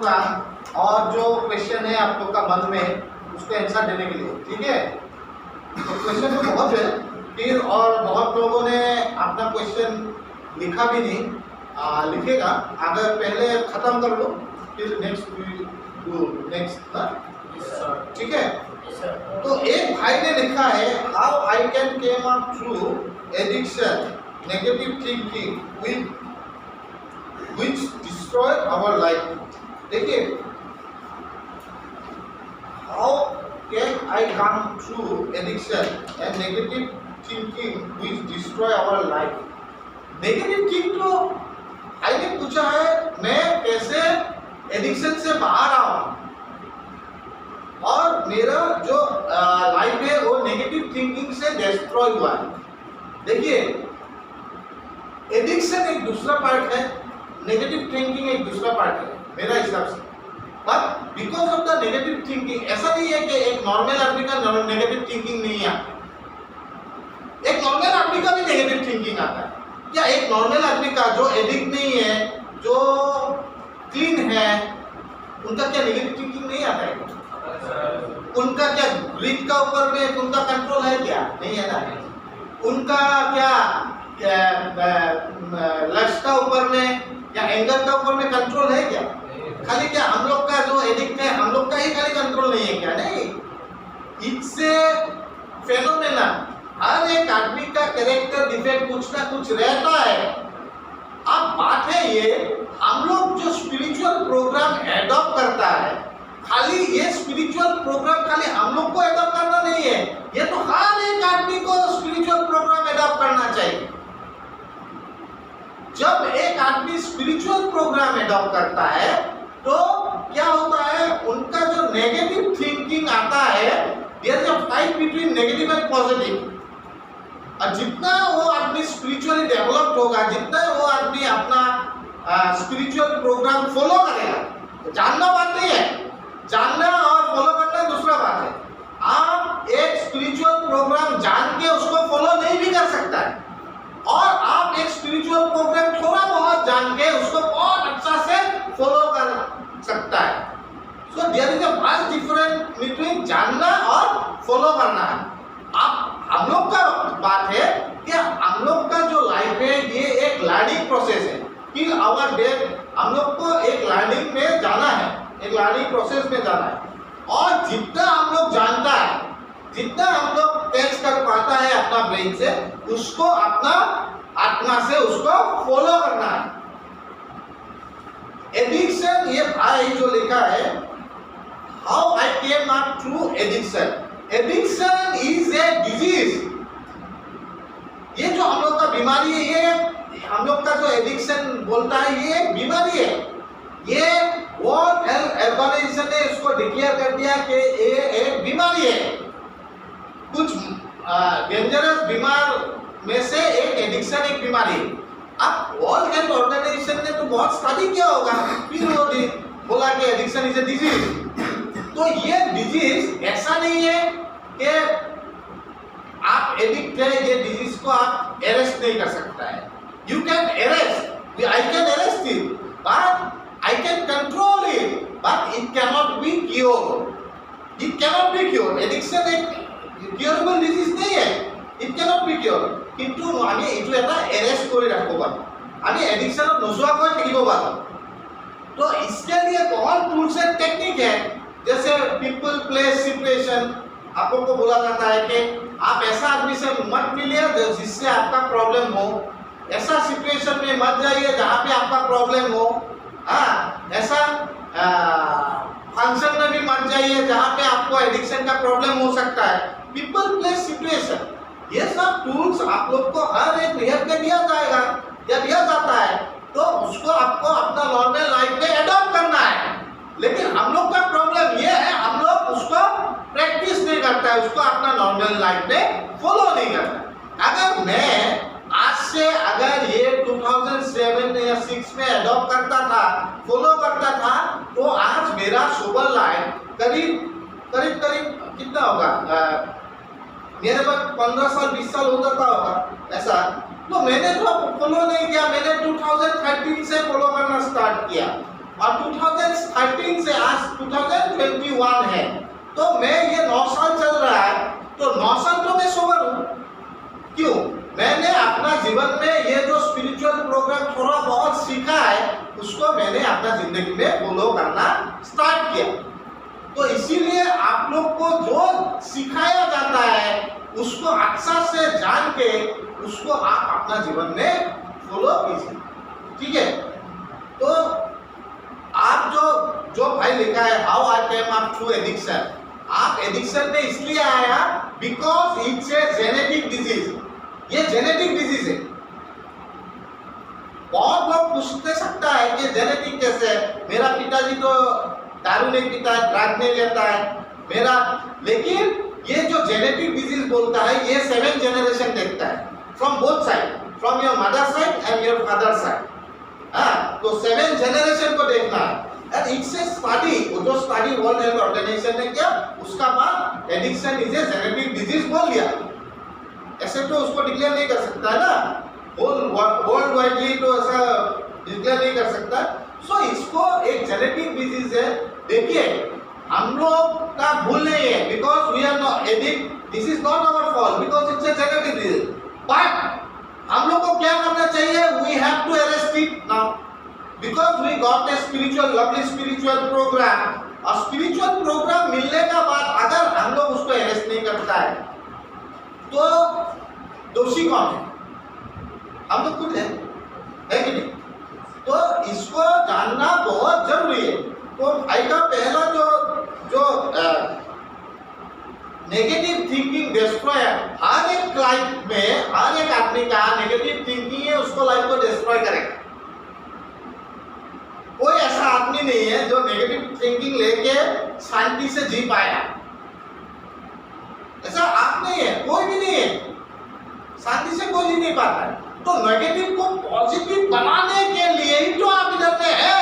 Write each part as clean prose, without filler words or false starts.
करूँगा और जो क्वेश्चन है आप लोग का मन में उसको आंसर देने के लिए, ठीक है। तो क्वेश्चन तो बहुत है फिर, और बहुत लोगों ने अपना क्वेश्चन लिखा भी नहीं, लिखेगा। अगर पहले ख़त्म कर लो फिर नेक्स्ट ठीक है। तो एक भाई ने लिखा है, how I can came up through addiction negative thinking which destroy our life। देखिए, how can I come through addiction and negative thinking which destroy our life। Negative think तो भाई ने पूछा है, मैं कैसे एडिक्शन से बाहर आऊं और मेरा जो लाइफ है वो नेगेटिव थिंकिंग से डिस्ट्रॉय हुआ है। देखिए, एडिक्शन एक दूसरा पार्ट है, नेगेटिव थिंकिंग एक दूसरा पार्ट है मेरा हिसाब से। But because of the negative thinking, ऐसा नहीं है कि एक नॉर्मल आदमी का नेगेटिव थिंकिंग नहीं आता, एक नॉर्मल आदमी का भी नेगेटिव थिंकिंग आता है। या एक नॉर्मल आदमी का जो एडिक्ट नहीं है, जो क्लीन है, उनका क्या नेगेटिव थिंकिंग नहीं आता है? उनका क्या ग्रीड का ऊपर में उनका कंट्रोल है क्या? नहीं है ना। उनका क्या लस्ट का ऊपर में या एंगर का ऊपर में कंट्रोल है क्या? खाली क्या हम लोग का जो एडिक्ट है हम लोग का ही खाली कंट्रोल नहीं है क्या? नहीं, इससे फेनोमेना हर एक आदमी का कैरेक्टर डिफेक्ट कुछ ना कुछ रहता है। अब बात है ये, हम लोग जो स्पिरिचुअल प्रोग्राम एडॉप्ट करता है, खाली ये स्पिरिचुअल प्रोग्राम खाली हम लोग को एडॉप्ट करना नहीं है, ये तो हर एक आदमी को स्पिरिचुअल प्रोग्राम एडॉप्ट करना चाहिए। जब एक आदमी स्पिरिचुअल प्रोग्राम एडॉप्ट करता है तो क्या होता है, उनका जो नेगेटिव थिंकिंग आता है, there is a fight between negative and positive. और जितना वो आदमी स्पिरिचुअली डेवलप्ड होगा, जितना वो आदमी अपना स्पिरिचुअल प्रोग्राम फॉलो करेगा, तो जानना बात नहीं है, जानना और फॉलो करना दूसरा बात है। आप एक स्पिरिचुअल प्रोग्राम जान के उसको फॉलो नहीं भी कर सकता है, और आप एक स्पिरिचुअल प्रोग्राम थोड़ा बहुत जान के उसको बहुत अच्छा से फॉलो कर सकता है। So there is a vast difference between जानना और फॉलो करना। आप हम लोग का बात है कि हम लोग का जो लाइफ है ये एक लर्निंग प्रोसेस है। टिल आवर डेथ हम लोग को एक लर्निंग में जाना है, एक लर्निंग प्रोसेस में जाना है। और जितना हम लोग जानता है, जितना हम लोग कैच कर पाता है अपना ब्रेन से, उसको अपना आत्मा से उसको फॉलो करना है। एडिक्शन, ये भाई जो लिखा है, how I came up through addiction. Addiction is a disease. ये जो हम लोग का बीमारी है, ये हम लोग का जो एडिक्शन बोलता है, ये एक बीमारी है। ये वर्ल्ड हेल्थ ऑर्गेनाइजेशन ने इसको डिक्लेयर कर दिया कि ये एक बीमारी है। कुछ डेंजरस बीमार में से एक एडिक्शन एक बीमारी है। अब वर्ल्ड हेल्थ ऑर्गेनाइजेशन ने तो बहुत स्टडी किया होगा, फिर वो बोला कि एडिक्शन इज ए डिजीज। तो ये डिजीज ऐसा नहीं है कि आप एडिक्ट है, ये डिजीज को आप अरेस्ट नहीं कर सकता है। You can arrest, I can arrest it, but I can control it, but it can not be cure. It can not be cure. Addiction एक क्योरेबल डिजीज नहीं है, it can not be cure. কিন্তু আমি এইটো এটা arrest করে রাখবো পারি, আমি एडिक्शनত নোযোৱাকৈ থাকিব পাৰো। तो इसके लिए बहुत टूल्स एंड टेक्निक है, जैसे पीपल प्लेस सिचुएशन। आप लोग को बोला जाता है कि आप ऐसा आदमी से मत मिलिए जिससे आपका प्रॉब्लम हो, ऐसा सिचुएशन में मत जाइए जहाँ पे आपका प्रॉब्लम हो, ऐसा फंक्शन में भी मत जाइए जहाँ पे आपको एडिक्शन का प्रॉब्लम हो सकता है। पीपल प्लेस सिचुएशन, ये सब टूल्स आप लोग को हर एक रिहर्स में दिया जाएगा या दिया जाता है, तो उसको आपको अपना नॉर्मल लाइफ में एडॉप्ट करना है। लेकिन हम लोग का प्रॉब्लम ये है, हम लोग उसको प्रैक्टिस नहीं करता है, उसको अपना नॉर्मल लाइफ में फॉलो नहीं करता। अगर मैं आज से अगर ये 2007 या 6 में एडॉप्ट करता था, फॉलो करता था, तो आज मेरा सोबर लाइफ करीब कितना होगा, मेरे पास 15 साल 20 साल हो जाता होगा ऐसा। तो मैंने तो फॉलो नहीं किया, मैंने 2013 से फॉलो करना स्टार्ट किया। और 2013 से आज 2021 है, तो मैं ये 9 साल चल रहा है, तो 9 साल तो मैं सोबर हूँ। क्यों? मैंने अपना जीवन में ये जो स्पिरिचुअल प्रोग्राम थोड़ा बहुत सीखा है, उसको मैंने अपना जिंदगी में फॉलो करना स्टार्ट किया। तो इसीलिए आप लोग को जो सिखाया जाता है उसको अच्छा से जान के उसको आप अपना जीवन में फॉलो कीजिए, ठीक है। तो आप जो भाई लिखा है how I came up through addiction, आप एडिक्शन में इसलिए आया because it's a genetic disease. ये जेनेटिक डिजीज है। बहुत लोग पूछते सकता है कि जेनेटिक कैसे है, मेरा पिताजी तो दारू नहीं पीता है, ड्रग नहीं लेता है मेरा, लेकिन ये जो जेनेटिक डिजीज बोलता है ये 7 जनरेशन देखता है, from both side, from your mother side and your father side. तो 7 जनरेशन को देखना है। एंड इट्स ए स्टडी, जो स्टडी वर्ल्ड हेल्थ ऑर्गेनाइजेशन ने किया, उसका बाद addiction is a genetic disease बोल दिया। ऐसे तो उसको डिक्लेयर नहीं कर सकता है ना, वर्ल्ड वाइडली तो ऐसा डिक्लेयर नहीं कर सकता। सो इसको एक जेनेटिक डिजीज है। देखिए हम लोग का भूल नहीं है, because we are not addict, this is not our fault, because it's a genetic disease. But हम लोग को क्या करना चाहिए? We have to arrest it now, because we got a spiritual lovely spiritual programme. और स्पिरिचुअल प्रोग्राम मिलने का बाद अगर हम लोग उसको अरेस्ट नहीं करता है तो दोषी कौन है? हम लोग खुद है कि नहीं? तो इसको जानना बहुत जरूरी है। तो भाई का पहला जो नेगेटिव थिंकिंग डिस्ट्रॉयर, हर एक लाइफ में हर एक आदमी का नेगेटिव थिंकिंग है, उसको लाइफ को डिस्ट्रॉय करेगा। कोई ऐसा आदमी नहीं है जो नेगेटिव थिंकिंग लेके शांति से जी पाया। ऐसा आप नहीं है, कोई भी नहीं है, शांति से कोई जी नहीं पाता है। तो नेगेटिव को पॉजिटिव बनाने के लिए ही तो आप इधर में है।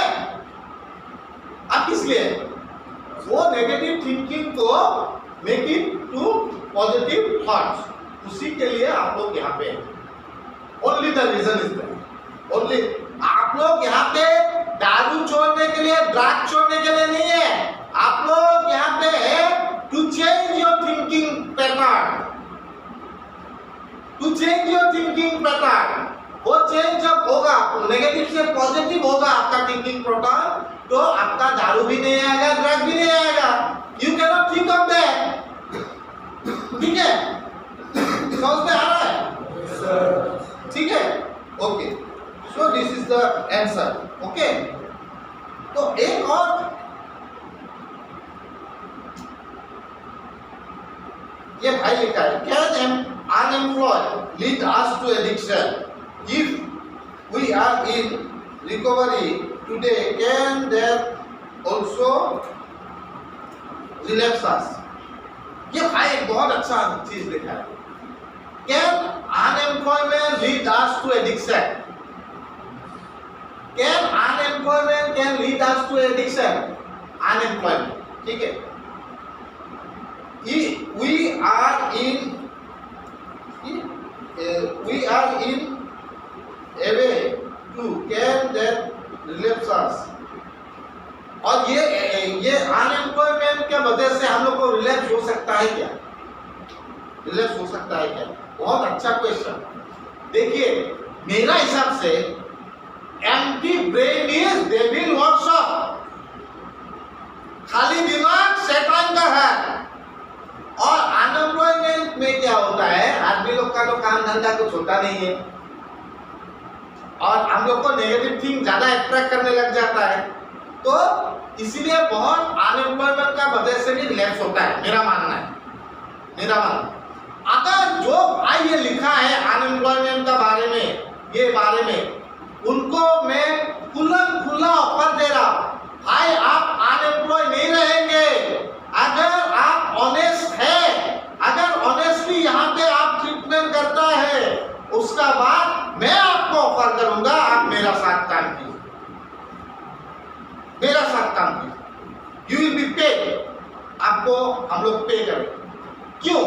आप किस लिए? वो नेगेटिव थिंकिंग को make it to positive thoughts, उसी के लिए आप लोग यहाँ पे only the reason is that. Only आप लोग यहाँ पे दारू छोड़ने के लिए, ड्रग छोड़ने के लिए नहीं है। आप लोग यहाँ पे है to change your thinking pattern, to change your thinking pattern. वो चेंज जब होगा, नेगेटिव से पॉजिटिव होगा आपका थिंकिंग पैटर्न, तो आपका दारू भी नहीं आएगा, ड्रग भी नहीं आएगा। You can not think of that, ठीक है? समझ में आ रहा है? ठीक है, okay. So this is the answer, okay. तो एक और ये भाई लिखा है, can unemployed lead us to addiction? If we are in recovery today, can that also relapse us? ये भाई एक बहुत अच्छा चीज लिखा है। Can unemployment lead us to addiction? Can unemployment can lead us to addiction? Unemployment, ठीक है? We are in a way to can that relapse us. और ये अनएम्प्लॉयमेंट के वजह से हम लोग को रिलैप्स हो सकता है क्या? रिलैप्स हो सकता है क्या? बहुत अच्छा क्वेश्चन। देखिए मेरा हिसाब से empty brain is devil workshop, खाली दिमाग शैतान का है। और अनएम्प्लॉयमेंट में क्या होता है, आदमी लोग का तो काम धंधा कुछ होता नहीं है और हम लोग को नेगेटिव थिंग ज्यादा अट्रैक्ट करने लग जाता है। तो इसीलिए बहुत अनएम्प्लॉयमेंट का वजह से भी रिलैप्स होता है, मेरा मानना है, मेरा मानना। अगर जो भाई ये लिखा है अनएम्प्लॉयमेंट का बारे में, ये बारे में उनको मैं खुला ऑफर दे रहा हूं, भाई आप अनएम्प्लॉय नहीं रहेंगे अगर आप ऑनेस्ट है, अगर ऑनेस्टली यहाँ पे आप ट्रीटमेंट करता है, उसका बाद मैं आपको ऑफर करूंगा आप मेरा साथ काम कीजिए, मेरा साथ काम कीजिए, यू विल बी पेड, आपको हम लोग पे करें। क्यों?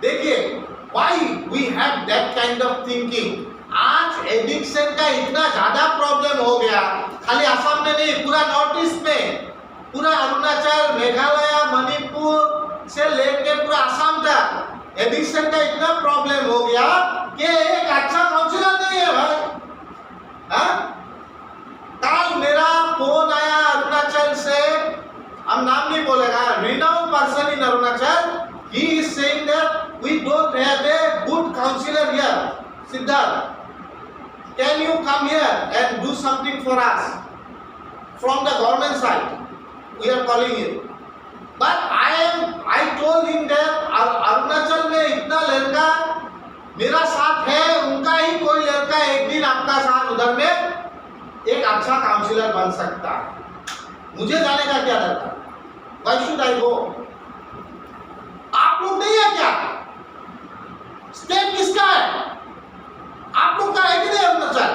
देखिए why we have that kind of thinking. आज एडिक्शन का इतना ज्यादा प्रॉब्लम हो गया, खाली असम में नहीं, पूरा नॉर्थ ईस्ट में, पूरा अरुणाचल, मेघालय, मणिपुर से लेके पूरा असम तक एडिक्शन का इतना प्रॉब्लम हो गया कि एक अच्छा काउंसलर नहीं है भाई। कल मेरा फोन आया अरुणाचल से, हम नाम नहीं बोलेगा, renowned person in Arunachal, he is saying that we don't have a good counselor here, Siddharth, can you come here and do something for us from the government side, we are calling you, but I told him that Arunachal में इतना लड़का मेरा साथ है, उनका ही कोई लड़का एक दिन आपका साथ उधर में एक अच्छा काउंसलर बन सकता है, मुझे जाने का क्या रहता, why should I go? आप लोग नहीं है क्या? स्टेट किसका है? आप लोग का है कि नहीं Arunachal?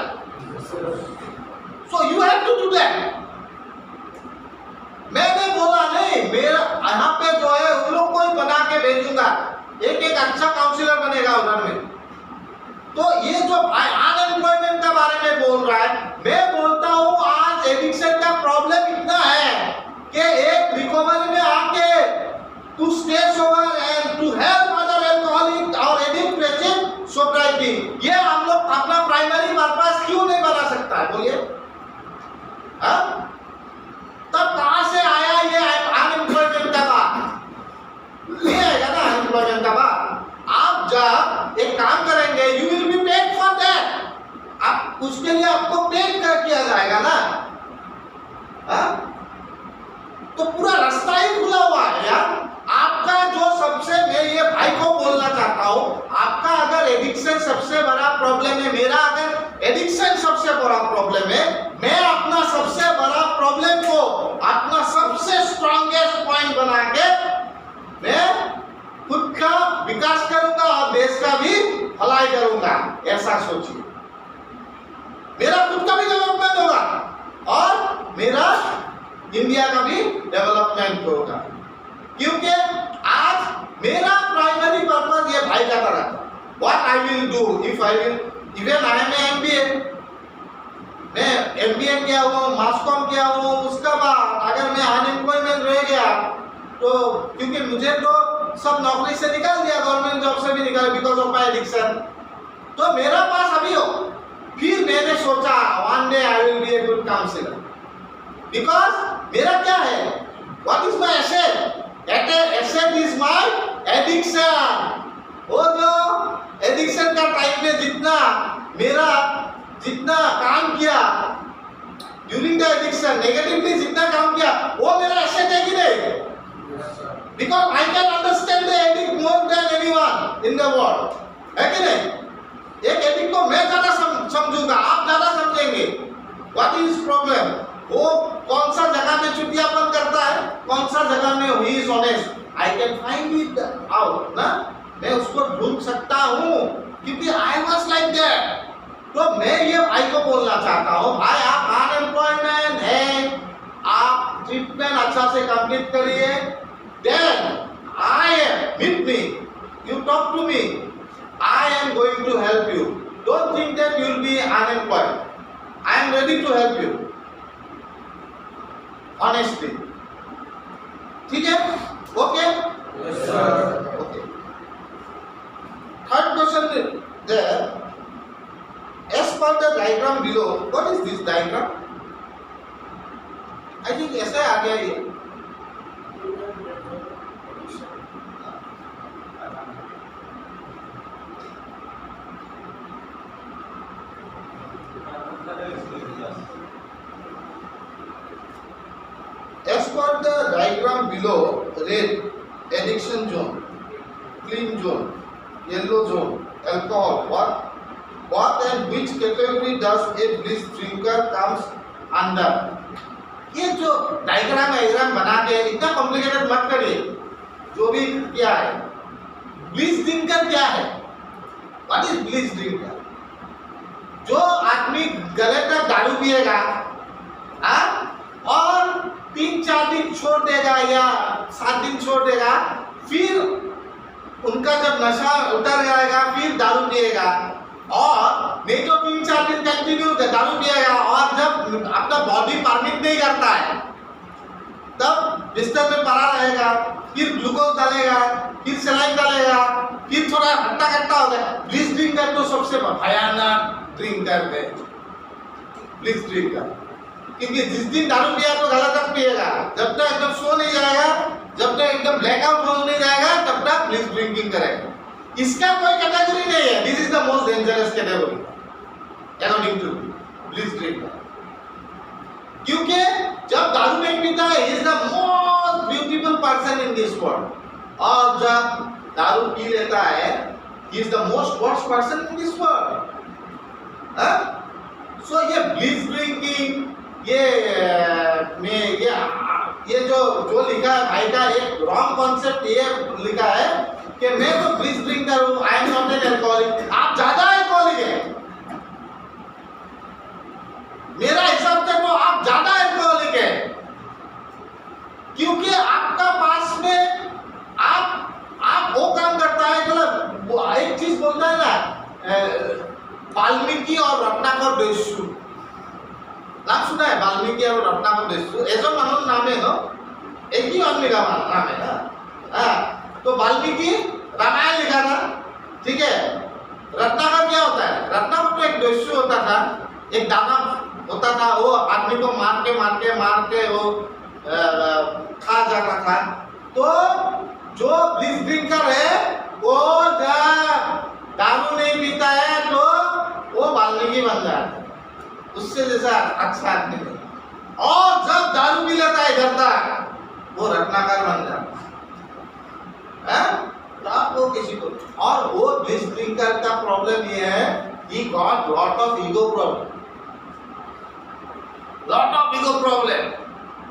So you have to do that. मैंने बोला नहीं, मेरा यहाँ पे जो है उन लोग को ही बना के भेजूंगा, एक एक अच्छा काउंसलर बनेगा उधर में। तो ये जो अनएम्प्लॉयमेंट का बारे में बोल रहा है, मैं बोलता हूँ आज एडिक्शन का प्रॉब्लम इतना है कि एक रिकवरी में आके to stay sober and to help other alcoholic और एडिक्ट पेशेंट सोब्राइटी, ये हम लोग अपना प्राइमरी पर्पस क्यों नहीं बना सकता है बोलिए? तब कहां से आया ये अनएम्प्लॉयमेंट का बात? ये आएगा ना अनएम्प्लॉयमेंट का बात। आप जब एक काम करेंगे, you will be paid for that, आप उसके लिए आपको पेड कर किया जाएगा ना। तो पूरा रास्ता ही खुला हुआ है यार। आपका जो सबसे, मैं ये भाई को बोलना चाहता हूँ, आपका अगर एडिक्शन सबसे बड़ा प्रॉब्लम है, मेरा अगर एडिक्शन सबसे बड़ा प्रॉब्लम है, मैं अपना सबसे बड़ा प्रॉब्लम को अपना सबसे स्ट्रॉन्गेस्ट पॉइंट बना के मैं खुद का विकास करूंगा और देश का भी भलाई करूंगा, ऐसा सोचिए। मेरा खुद का भी डेवलपमेंट होगा और मेरा इंडिया का भी डेवलपमेंट होगा, क्योंकि आज मेरा प्राइमरी पर्पस ये भाई का तरह था। What I will do if I will, even I am MBA, मैं एमबीए किया हुआ, मास कॉम किया हुआ, उसका बाद अगर मैं अनएम्प्लॉयमेंट रह गया तो, क्योंकि मुझे तो सब नौकरी से निकाल दिया, गवर्नमेंट जॉब से भी निकाल बिकॉज ऑफ माय एडिक्शन, तो मेरा पास अभी हो, फिर मैंने सोचा one day I will be a good counsellor, because मेरा क्या है, what is my asset? Asset is my addiction. वो जो एडिक्शन का टाइम में जितना काम किया ड्यूरिंग द एडिक्शन, नेगेटिवली जितना काम किया, वो मेरा एसेट है कि नहीं? Because I can understand the addict more than anyone in the world, है कि नहीं? एक एडिक्ट को मैं ज्यादा समझूंगा, आप ज्यादा समझेंगे। What is problem? वो कौन सा जगह में चुटियापन करता है, कौन सा जगह में he is honest, I can find it out, ना? मैं उसको ढूंढ सकता हूँ, क्योंकि I was like that। तो मैं ये भाई को बोलना चाहता हूँ, भाई आप अनएम्प्लॉयमेंट है, आप ट्रीटमेंट अच्छा से कंप्लीट करिए, then I am, meet me, you talk to me, I am going to help you, don't think that you will be unemployed, I am ready to help you, honestly, ठीक है? Okay? Yes sir. Okay. Third question there, as per the diagram below, what is this diagram? I think ऐसा आ गया ये, as per the diagram below, red addiction zone, clean zone, yellow zone, alcohol, what and which category does a bliss drinker comes under? ये जो diagram बना के इतना complicated मत करिए, जो भी क्या है, ब्लिस ड्रिंकर क्या है? What is bliss drinker? जो आदमी गले तक दारू पिएगा और 3-4 दिन छोड़ देगा या 7 दिन छोड़ देगा, फिर उनका जब नशा उतर जाएगा फिर दारू पिएगा, और नहीं तो 3-4 दिन कंटिन्यू दारू पिएगा और जब अपना बॉडी परमिट नहीं करता है तब बिस्तर में पड़ा रहेगा, फिर ग्लूकोज डालेगा, फिर सलाइन डालेगा, फिर थोड़ा हट्टा कट्टा हो गया। ब्लिस ड्रिंकर तो सबसे भयानक ड्रिंकर है, ब्लिस ड्रिंकर। क्योंकि जिस दिन दारू पिया तो गला तक पिएगा, जब तक एकदम सो नहीं जाएगा, जब तक एकदम ब्लैकआउट हो नहीं जाएगा तब तक ब्लिस ड्रिंकिंग करेगा। इसका कोई कैटेगरी नहीं है। This is the most dangerous category according to bliss drinker. क्योंकि जब दारू नहीं पीता है is the most beautiful person in this world, और जब दारू पी लेता है is the most worst person in this world. So ये ब्लिस ड्रिंकिंग ये जो लिखा है भाई का एक रॉन्ग कॉन्सेप्ट ये लिखा है कि मैं तो ब्लिस ड्रिंकर हूं, आई एम नॉट एन अल्कोहलिक। आप ज्यादा अल्कोहलिक है, मेरा हिसाब से तो आप ज्यादा अल्कोहलिक है, क्योंकि आपका पास में आप वो काम करता है। मतलब एक चीज बोलता है ना, वाल्मीकि और रत्नाकर देशु, नाम सुना है? वाल्मीकि और रत्नाकर देशु ऐसा मानो नाम है ना, एक ही आदमी का नाम है ना। तो वाल्मीकि रामायण लिखा था, ठीक है। रत्नाकर क्या होता है? रत्नाकर तो एक देशु होता था, एक दानव होता था, वो आदमी को मार के वो खा जाता था। तो जो ब्लिस ड्रिंकर है वो दारू नहीं पीता है तो वो वाल्मीकि बन जाता है, उससे जैसा अच्छा आदमी नहीं। और जब दारू पी लेता है इधर तक वो रत्नाकर बन जाता है। तो आपको किसी को, और वो ब्लिस ड्रिंकर का प्रॉब्लम ये है, he got lot of ego problem,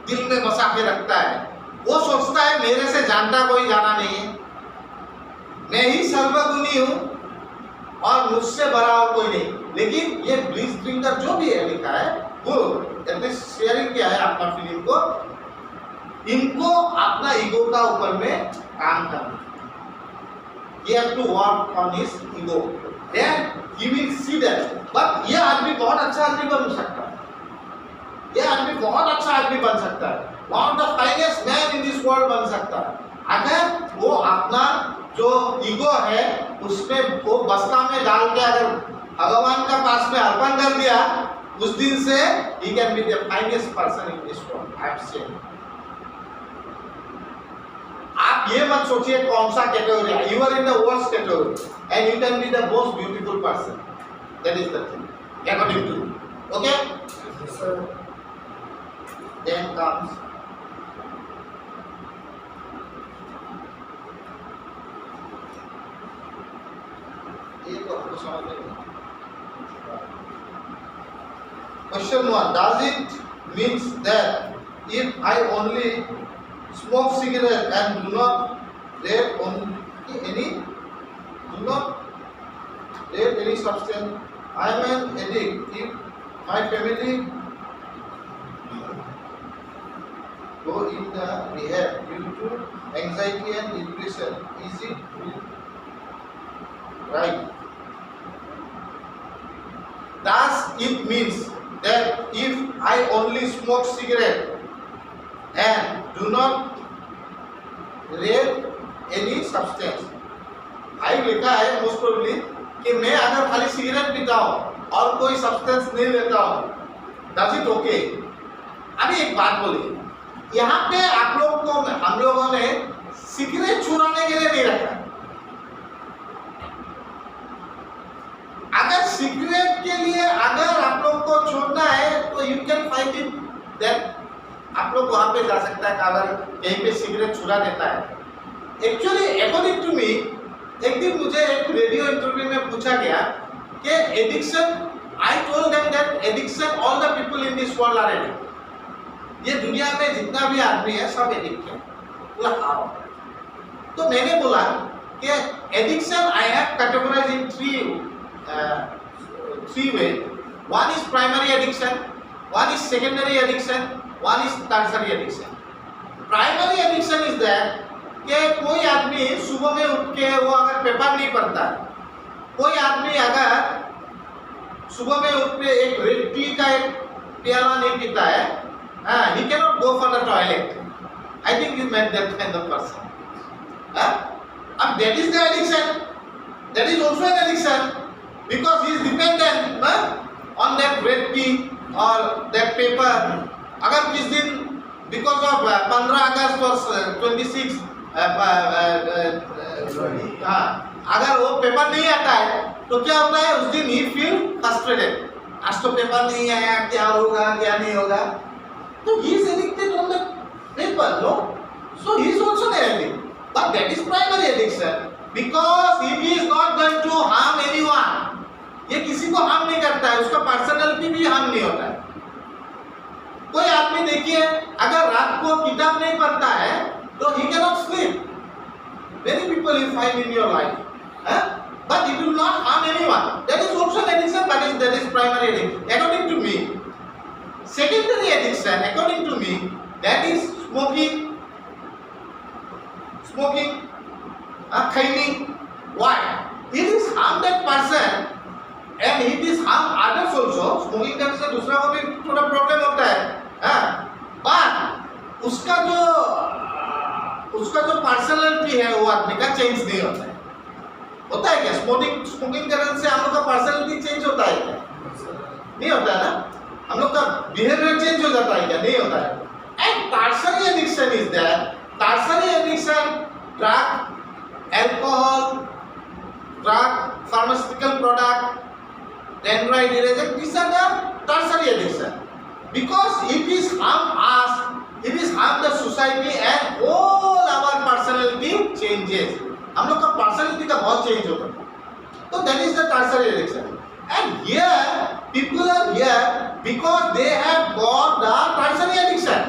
दिल में बसा के रखता है। वो सोचता है मेरे से जानता कोई जाना नहीं है, मैं ही सर्वगुणी हूं और मुझसे बड़ा और कोई नहीं। लेकिन ये ब्लिस ड्रिंकर जो भी है लिखा है वो एटलीस्ट शेयरिंग किया है अपना फीलिंग को, इनको अपना ईगो का ऊपर में काम करना। He have to work on his ego, then he will see that। But ये आदमी बहुत अच्छा आदमी बन सकता है, ये आदमी बहुत अच्छा आदमी बन सकता है, one of the finest man in this world बन सकता है, अगर वो अपना जो ईगो है उसमें वो बस्ता में डाल के अगर भगवान का पास में अर्पण कर दिया, उस दिन से he can be the finest person in this world, I am saying। आप ये मत सोचिए कौन सा कैटेगरी है, you are in the worst category and you can be the most beautiful person, that is the thing according to. Okay sir, then comes ये तो आपको समझ में नहीं। Question 1, does it means that if I only smoke cigarette and do not rate any substance, I am an addict? If my family go in the rehab due to anxiety and depression, is it right? Does it means that if I only smoke cigarette and do not rate any substance, भाई लिखा है most probably कि मैं अगर खाली cigarette पीता हूँ और कोई सब्सटेंस नहीं लेता हूँ, डज इट ओके? अभी एक बात बोलिए, यहाँ पे आप लोग को हम लोगों ने सिगरेट छुड़ाने के लिए नहीं रखा। अगर सिगरेट के लिए अगर आप लोग को छोड़ना है तो you can find it that, आप लोग वहां पे जा सकता है अगर कहीं पे सिगरेट छुड़ा देता है। एक्चुअली अकॉर्डिंग टू मी, एक दिन मुझे एक रेडियो इंटरव्यू में पूछा गया कि addiction, I told them that addiction all the people in this world are addict. ये दुनिया में जितना भी आदमी है सब एडिक्ट है। बोला हाउ? तो मैंने बोला कि addiction I have categorised in three way. One is primary addiction, one is secondary addiction, one is tertiary addiction. Primary addiction is that कि कोई आदमी सुबह में उठ के वो अगर पेपर नहीं पढ़ता है, कोई आदमी अगर सुबह में उठ के एक रेड टी का एक प्याला नहीं पीता है, he cannot go for the toilet. I think you met that kind of person. And that is the addiction. That is also an addiction because he is dependent on that red tea or that paper. अगर किस दिन because of 15 August or 26 अगर वो paper नहीं आता है तो क्या होता है उस दिन ही फील फ्रस्ट्रेटेड, आज तो पेपर नहीं आया, क्या होगा क्या नहीं होगा, तो he is addicted on the paper, no? So he is also an addict, but that is primary addiction because it is not going to harm anyone. ये किसी को हार्म नहीं करता है, उसका पर्सनालिटी भी हार्म नहीं होता है। कोई आदमी देखिए अगर रात को किताब नहीं पढ़ता है तो he cannot sleep. Many people you find in your life, but it will not harm anyone. That is also an addiction, but that is primary addiction according to me. Secondary addiction according to me, that is smoking, khaining. Why? It is harm that person and it is harm others also. Smoking करने से दूसरा को भी थोड़ा problem होता है, but उसका जो पर्सनालिटी है वो आदमी का चेंज नहीं होता है। होता है क्या स्मोकिंग करने से हम लोग का पर्सनालिटी चेंज होता है क्या? नहीं होता है ना, हम लोग का बिहेवियर चेंज हो जाता है क्या? नहीं होता है। And tertiary addiction is there. Tertiary addiction drug, alcohol, drug, pharmaceutical product, Android eraser, these are the tertiary addiction because it is harm us, it is harm the society and all our personality changes. हम लोग का personality का बहुत change होता है, तो that is the tertiary addiction. And here people are here because they have got the tertiary addiction,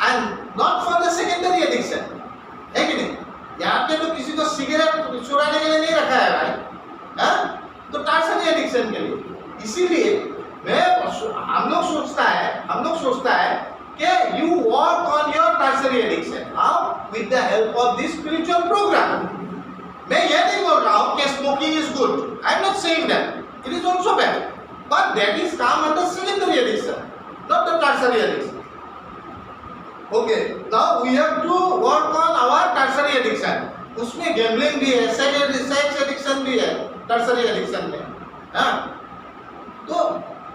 and not for the secondary addiction. है कि नहीं? यहाँ पे तो किसी को सिगरेट छुड़ाने के लिए नहीं रखा है भाई, तो टर्शरी एडिक्शन के लिए। इसीलिए हम लोग सोचता है कि you work on your tertiary addiction, how? With the help of this spiritual programme. मैं ये नहीं बोल रहा हूँ कि smoking is good, I am not saying that, it is also bad, but that is come under secondary addiction, not the tertiary addiction. Okay, now we have to work on our tertiary addiction. उसमें gambling भी है, sex addiction भी है tertiary addiction में, तो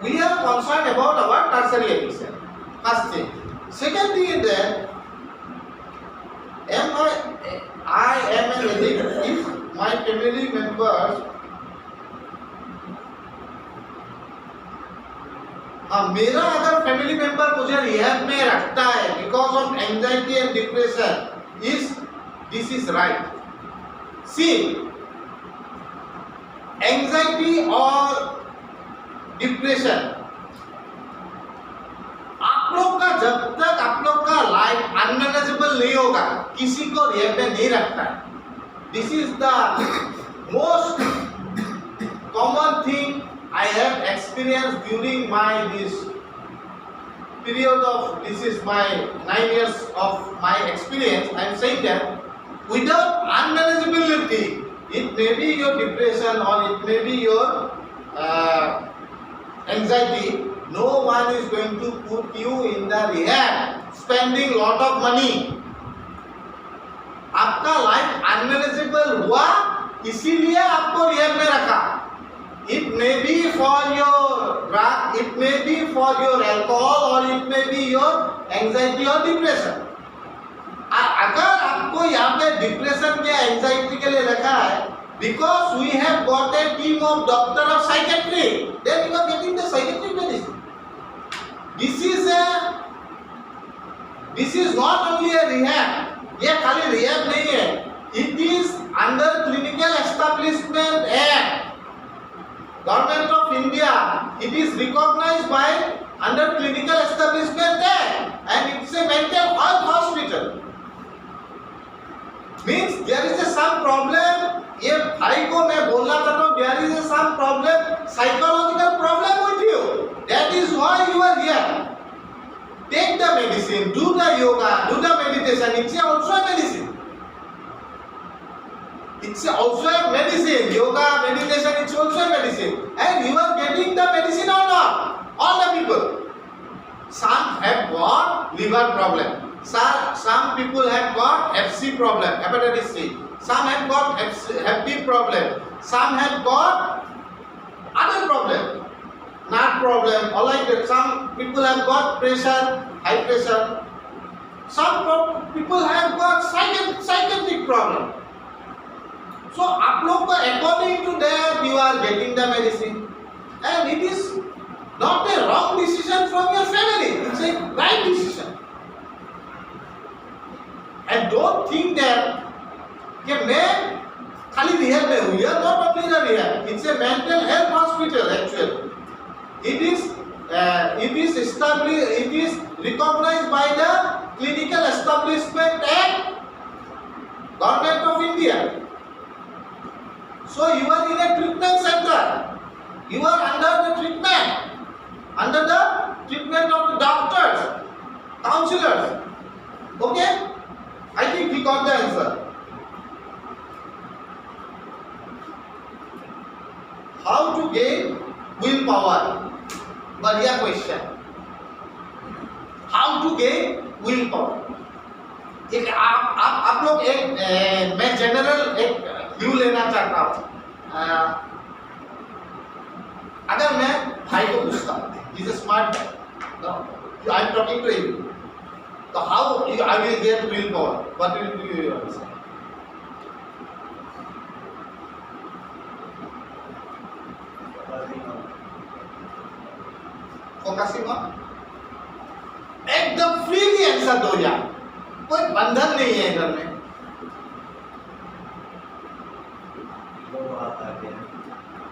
we are concerned about our tertiary addiction. First thing. Second thing is that I am an addict if my family members, मेरा अगर family member मुझे रिहैब में रखता है because of anxiety and depression, this is right. See, anxiety और depression, आप लोग का जब तक आप लोग का लाइफ अनमैनेजेबल नहीं होगा, किसी को रिहैब में नहीं रखता है। This is the most common thing I have experience during my this period of, this is my 9 years of my experience. I am saying that without unmanageability, it may be your depression or it may be your anxiety, no one is going to put you in the rehab spending lot of money. आपका life unmanageable हुआ इसीलिए आपको rehab में रखा। It may be for your drug, it may be for your alcohol or it may be your anxiety or depression. अगर आपको यहाँ पे डिप्रेशन के एंजाइटी के लिए रखा है because we have got a team of doctor of psychiatry, then you are getting the psychiatric medicine. This is not only a rehab, ये खाली rehab नहीं है, it is under clinical establishment act, government of India, it is recognized by under clinical establishment act and it's a mental health hospital. Means there is a some problem, ये भाई को मैं बोलना चाहता हूँ, there is a some problem, psychological problem with you, that is why you are here. Take the medicine, do the yoga, do the meditation, it's also a medicine. It's also a medicine. Yoga, meditation, it's also a medicine. And you are getting the medicine or not? All the people. Some have got liver problem. Some people have got Hep C problem, hepatitis C. Some have got Hep B problem. Some have got other problem, nerve problem, or like that. Some people have got pressure, high pressure. Some people have got psychiatric problem. So, आप लोग को according to that you are getting the medicine, and it is not a wrong decision from your family. It's a right decision. And don't think that कि मैं खाली rehab में हूँ. You are not only the rehab. It's a mental health hospital actually. It is established. It is recognized by the Clinical Establishment Act, Government of India. So you are in a treatment center. You are under the treatment of the doctors, counselors. Okay? I think we got the answer. How to gain willpower? बढ़िया question. How to gain willpower? एक आप लोग एक मैं general एक view लेना चाहता हूँ. अगर मैं भाई को पूछता हूँ, he is a smart guy. No, I am talking to him. So how I will get willpower? What will be your answer? Focusing on. एकदम फ्रीली आंसर दो यार. कोई बंधन नहीं है इधर में.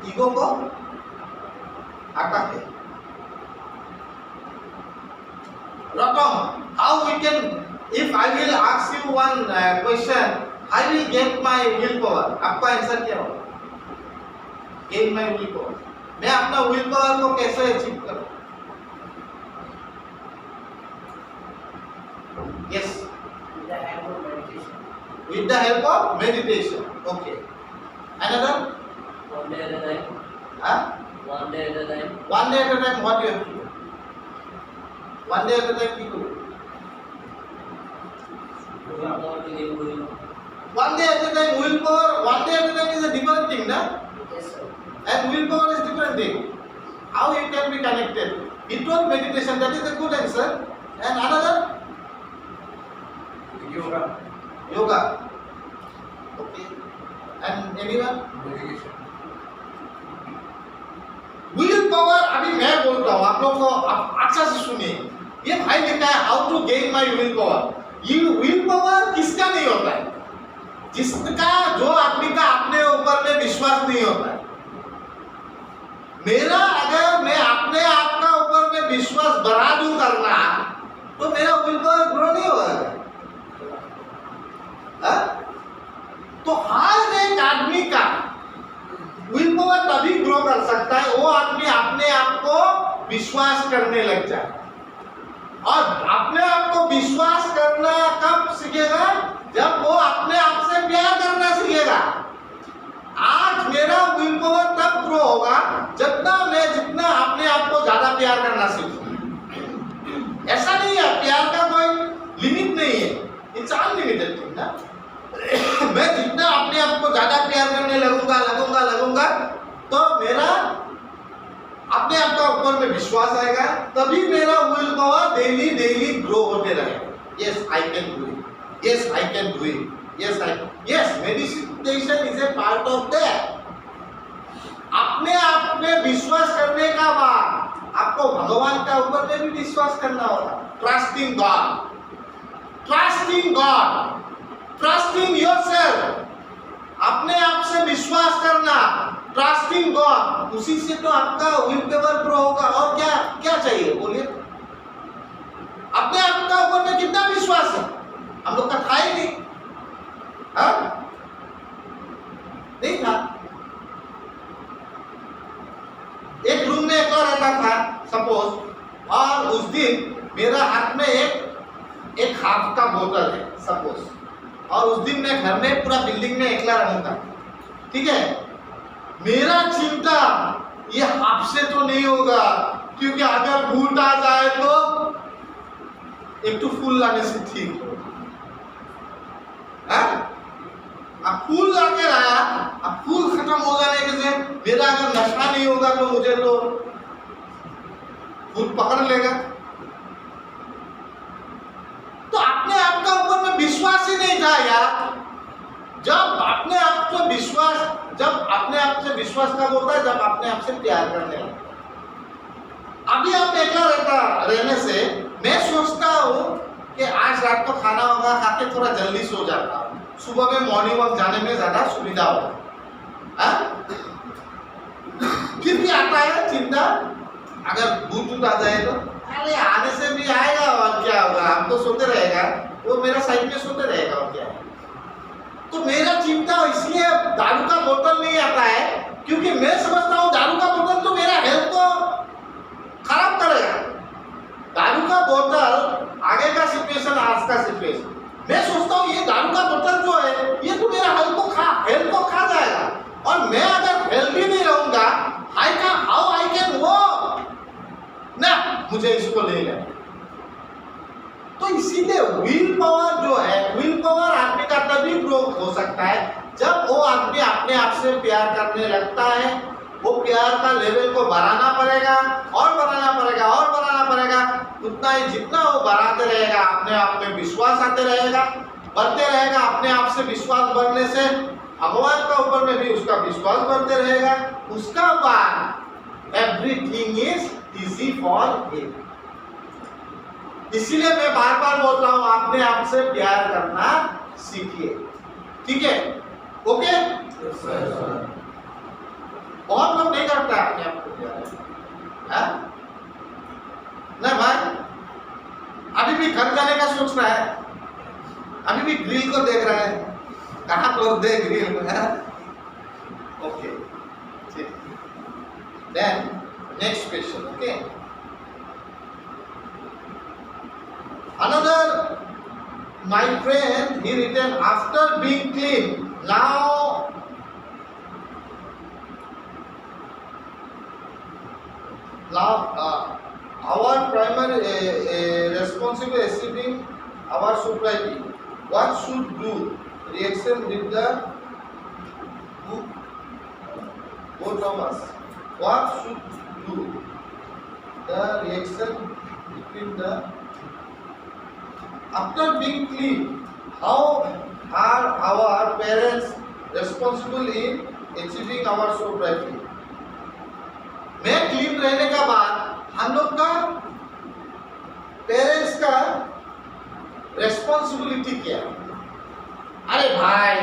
ईगो को आता है. Ratam, how we can, if I will ask you one question, I will get my willpower. आपका आंसर क्या होगा? Gain my willpower. मैं अपना willpower को कैसे अचीव करूँ? Yes. With the help of meditation. Okay. Another? One day at a time. Huh? One day at a time. One day at a time, what you have to do? One day at a time, you do. One day at a time, willpower. One day at a time is a different thing, na? Yes, sir. And willpower is different thing. How it can be connected? It was meditation. That is a good answer. And another? Yoga. Yoga. Okay. And anyone? Meditation. Will power अभी मैं बोलता हूँ, आप लोग को अच्छा से सुनिए. ये भाई लिखा है how to gain my will power. ये विल पावर किसका नहीं होता है? जिसका, जो आदमी का अपने ऊपर में विश्वास नहीं होता है. मेरा अगर मैं अपने आप का ऊपर में विश्वास बढ़ा दूं करना, तो मेरा विल पावर ग्रो नहीं होगा. तो हर एक आदमी का विल पावर तभी ग्रो कर सकता है वो आदमी अपने आप को विश्वास करने लग जाए. और अपने आप को विश्वास करना कब सीखेगा? जब वो अपने आप से प्यार करना सीखेगा. आज मेरा विल पावर तब ग्रो होगा जितना अपने आप को ज्यादा प्यार करना सीखूं. ऐसा नहीं है, प्यार का कोई लिमिट नहीं है. इट्स अनलिमिटेड थिंग ना. मैं जितना अपने आप को ज्यादा प्यार करने लगूंगा तो मेरा अपने आप का ऊपर में विश्वास आएगा. तभी मेरा विल पावर डेली ग्रो होते रहेगा. Yes I can do it. Yes I can do it. Yes meditation is a part of that. अपने आप में विश्वास करने का बाद आपको भगवान का ऊपर में भी विश्वास करना होगा. Trusting God, trusting yourself. अपने आप से विश्वास करना, ट्रस्टिंग गॉड. उसी से तो आपका विल पावर ग्रो होगा. और क्या चाहिए बोलिए? अपने आप का ऊपर में कितना विश्वास है? हम लोग का था ही नहीं. हाँ? नहीं था. एक रूम में अकेला रहता था सपोज, और उस दिन मेरा हाथ में एक हाफ का बोतल है सपोज. और उस दिन मैं घर में पूरा बिल्डिंग में अकेला रहूंगा, ठीक है। मेरा चिंता ये आपसे तो नहीं होगा, क्योंकि अगर भूत आ जाए तो एक तो फूल लाने से ठीक हो। अब फूल लाके लाया, अब फूल खत्म हो जाने के से मेरा अगर नशा नहीं होगा तो मुझे तो भूत पकड़ लेगा। तो अपने आप का ऊपर में विश्वास ही नहीं था यार। जब अपने आप से विश्वास, जब अपने आप से विश्वास कब होता है, जब अपने आप से प्यार करने लगता है। अभी आप अकेला रहने से मैं सोचता हूँ कि आज रात को खाना होगा, खा के थोड़ा जल्दी सो जाता हूँ, सुबह में मॉर्निंग वॉक जाने में ज्यादा सुविधा होगा। फिर भी आता है चिंता, अगर भूत आ जाए तो अरे आने से भी आएगा और क्या होगा, हम तो सोते रहेगा, वो मेरा साइड में सोते रहेगा और क्या है। तो मेरा चिंता इसलिए दारू का बोतल नहीं आता है, क्योंकि मैं समझता हूँ दारू का बोतल तो मेरा हेल्थ को खराब करेगा। दारू का बोतल आगे का सिचुएशन, आज का सिचुएशन, मैं सोचता हूँ ये दारू का बोतल जो है ये तो मेरा हेल्थ को खा जाएगा, और मैं अगर हेल्दी नहीं रहूंगा हाउ आई कैन वो ना, मुझे इसको ले लेना। तो इसीलिए विल पावर जो है, विल पावर आदमी का तभी ग्रो हो सकता है जब वो आदमी अपने आप से प्यार करने लगता है। वो प्यार का लेवल को बढ़ाना पड़ेगा और बढ़ाना पड़ेगा और बढ़ाना पड़ेगा। उतना ही जितना वो बढ़ाते रहेगा, अपने आप में विश्वास आते रहेगा, बढ़ते रहेगा। अपने आप से विश्वास बढ़ने से भगवान का ऊपर में भी उसका विश्वास बढ़ते रहेगा। उसका बाद everything is easy for him. इसीलिए मैं बार बार बोल रहा हूं, अपने आप से प्यार करना सीखिए, ठीक है, ओके। बहुत लोग नहीं करता अपने आप को प्यार, नहीं भाई, अभी भी घर जाने का सोच रहा है, अभी भी ग्रिल को देख रहा है, कहाँ पर दे ग्रिल में, ओके, ठीक। Then next question, okay. Another, my friend, he written, after being clean, now our primary responsible achieving our sobriety. What should do? Reaction with the both of us. What should do? The reaction between the after being clean, how are our parents responsible in achieving our sobriety? मैं clean रहने का बाद हम लोग का parents का responsibility क्या है? अरे भाई,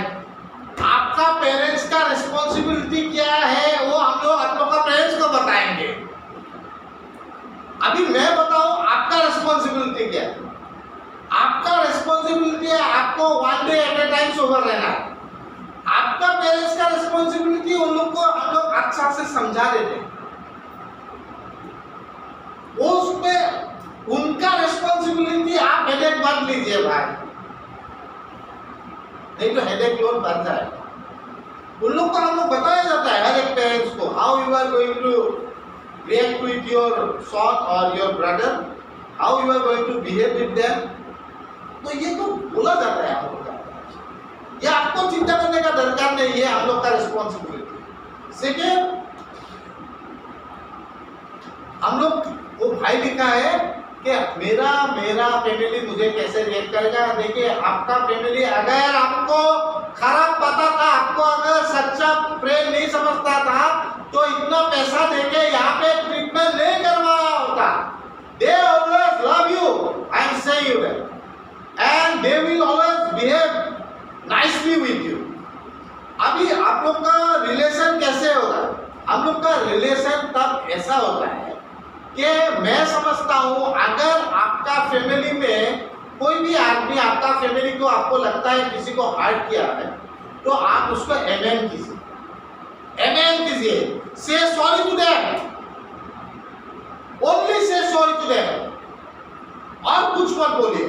आपका पेरेंट्स का रेस्पॉन्सिबिलिटी क्या है वो हम लोग का पेरेंट्स को बताएंगे। अभी मैं बताऊं आपका रेस्पॉन्सिबिलिटी क्या है। आपका रेस्पॉन्सिबिलिटी है आपको one day at A time sober रहना। आपका पेरेंट्स का रेस्पॉन्सिबिलिटी उन लोग को हम लोग अच्छा से समझा देते हैं, उसमें उनका रेस्पॉन्सिबिलिटी आप हेडेक मत लीजिए भाई, नहीं तो हेडेक लोड बढ़ जाए। उन लोग को हम लोग बताया जाता है हर एक पेरेंट्स को, how you are going to react with your son और your brother, how you are going to behave with them. तो ये तो बोला जाता है हम लोग का, ये आपको चिंता करने का दरकार नहीं है, हम लोग का रिस्पॉन्सिबिलिटी। सेकेंड, हम लोग वो भाई लिखा है कि मेरा फैमिली मुझे कैसे रिएक्ट करेगा। देखिए, आपका फैमिली अगर आपको खराब पता था, आपको अगर सच्चा प्रेम नहीं समझता था, तो इतना पैसा देके यहाँ पे ट्रीटमेंट नहीं करवाया होता। They always love you, I am saying you that, and they will always behave nicely with you। अभी आप लोग का रिलेशन कैसे होगा? हम लोग का रिलेशन तब ऐसा होता है कि मैं समझता हूँ, अगर आपका फैमिली में कोई भी आदमी आपका फैमिली को आपको लगता है किसी को हर्ट किया है, तो आप उसको एमेन कीजिए, एमेन कीजिए, से sorry to them, only say sorry to them, और कुछ मत बोलिए।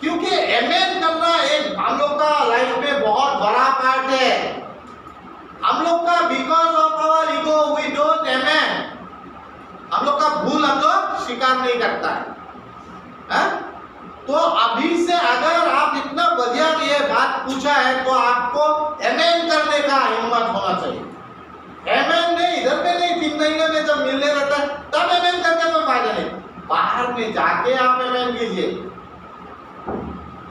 क्योंकि एमेन करना एक हम लोग का लाइफ में बहुत बड़ा पार्ट है। हम लोग का because of our ego we don't amend, हम लोग का भूल हम लोग स्वीकार नहीं करता है? तो अभी से अगर आप इतना बढ़िया ये बात पूछा है तो आपको एमेन करने का हिम्मत होना चाहिए। एमेन नहीं इधर पे नहीं, 3 महीने में जब मिलने रहता है तब एमेन करके कोई फायदा नहीं, बाहर में जाके आप एमेन कीजिए,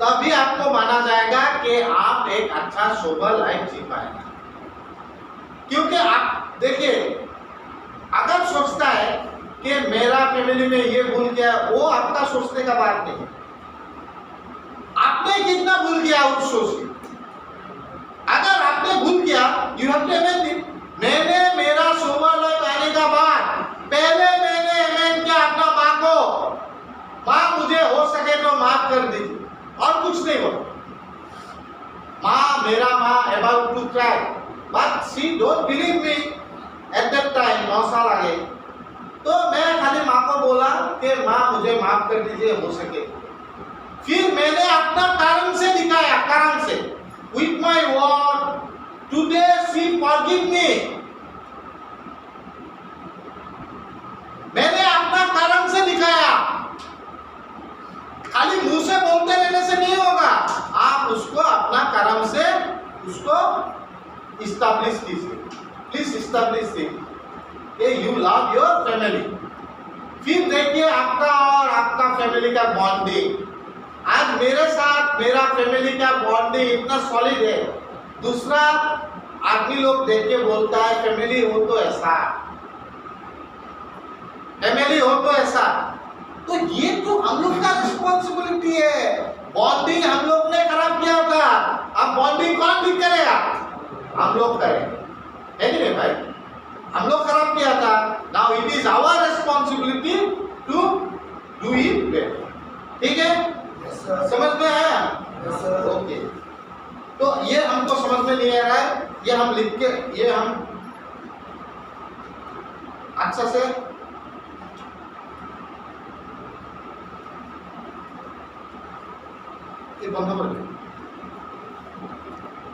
तभी आपको माना जाएगा कि आप एक अच्छा सोबर लाइफ जी पाएंगे। क्योंकि आप देखिए, अगर सोचता है कि मेरा फैमिली में ये भूल गया, वो आपका सोचने का बात नहीं, आपने कितना भूल गया उस सोच के। अगर आपने भूल किया, you have to amend it. मैंने मेरा सोबर लाइफ आने का बाद पहले मैंने एमेन किया अपना माँ को, माँ मुझे हो सके तो माफ कर दीजिए, और कुछ नहीं हो। माँ, मेरा माँ about to cry, but she don't believe me at that time, 9 साल आगे। तो मैं खाली माँ को बोला कि माँ मुझे माफ कर दीजिए हो सके। फिर मैंने अपना कर्म से दिखाया, कर्म से, with my word, today she forgive me. मैंने अपना कर्म से दिखाया, खाली मुंह से बोलते रहने से नहीं होगा, आप उसको अपना कर्म से उसको इस्टेब्लिश कीजिए। प्लीज इस्टेब्लिश कीजिए, यू लव योर फैमिली। फिर देखिए आपका और आपका फैमिली का बॉन्डिंग। आज मेरे साथ मेरा फैमिली का बॉन्डिंग इतना सॉलिड है, दूसरा आदमी लोग देख के बोलता है फैमिली हो तो ऐसा, फैमिली हो तो ऐसा। तो ये तो हम लोग का रिस्पॉन्सिबिलिटी है। बॉन्डिंग हम लोग ने खराब किया था, अब बॉन्डिंग कौन ठीक करेगा? हम लोग करेंगे, है कि नहीं भाई? हम लोग खराब किया था, now it is our responsibility to do it well. ठीक है, समझ में आया? ओके। तो ये हमको समझ में नहीं आ रहा है, ये हम लिख के, ये हम अच्छा से ये बंद कर दो।